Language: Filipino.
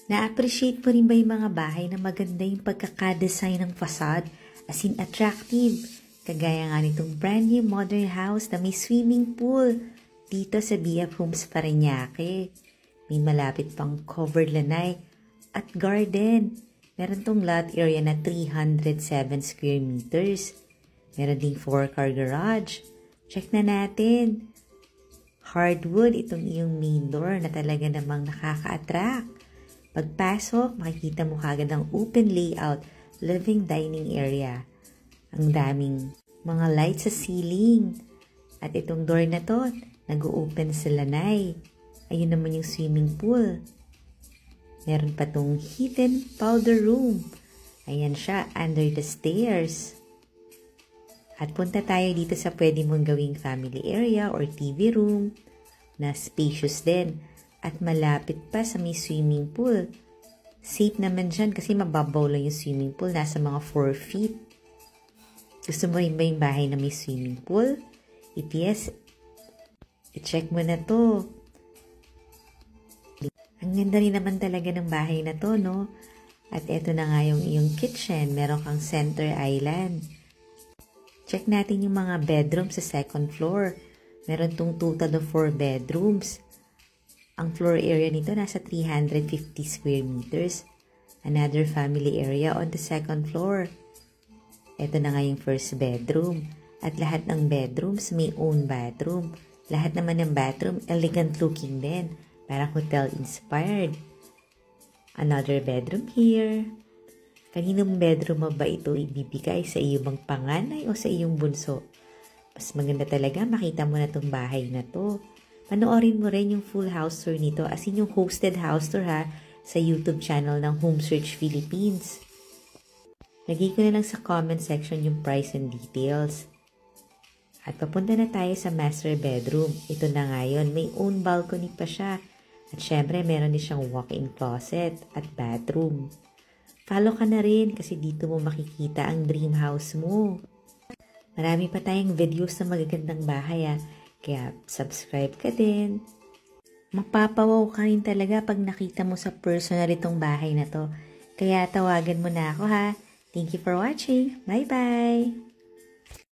Na-appreciate mo rin ba yung mga bahay na maganda yung pagkakadesign ng facade, as in attractive? Kagaya nga nitong brand new modern house na may swimming pool dito sa BF Homes Parañaque. May malapit pang covered lanai at garden. Meron tong lot area na 307 square meters. Meron ding 4-car garage. Check na natin. Hardwood itong iyong main door na talaga namang nakaka-attract. Pagpasok, makikita mo kagad ang open layout living dining area. Ang daming mga lights sa ceiling. At itong door na to, nag-open sa lanay. Ayun naman yung swimming pool. Meron pa tong hidden powder room. Ayan siya, under the stairs. At punta tayo dito sa pwede mong gawing family area or TV room na spacious din. At malapit pa sa may swimming pool. Safe naman dyan kasi mababaw lang yung swimming pool. Nasa mga 4 feet. Gusto mo rin ba yung bahay na may swimming pool? If yes, i-check mo na to. Ang ganda rin naman talaga ng bahay na to, no? At eto na nga yung iyong kitchen. Meron kang center island. Check natin yung mga bedroom sa second floor. Meron tong total of 4 bedrooms. Ang floor area nito nasa 350 square meters. Another family area on the second floor. Ito na nga yung first bedroom. At lahat ng bedrooms may own bathroom. Lahat naman ng bathroom elegant looking din. Parang hotel inspired. Another bedroom here. Kaninong bedroom mo ba ito ibibigay? Sa iyong panganay o sa iyong bunso? Mas maganda talaga makita mo na itong bahay na to. Panoorin mo rin yung full house tour nito as in yung hosted house tour ha sa YouTube channel ng Home Search Philippines. Lagay ko na lang sa comment section yung price and details. At papunta na tayo sa master bedroom. Ito na nga yun. May own balcony pa siya. At syempre meron din siyang walk-in closet at bathroom. Follow ka na rin kasi dito mo makikita ang dream house mo. Marami pa tayong videos na magagandang bahay kaya subscribe ka din. Mapapawaw ka rin talaga pag nakita mo sa personal itong bahay na to. Kaya tawagan mo na ako ha. Thank you for watching. Bye-bye!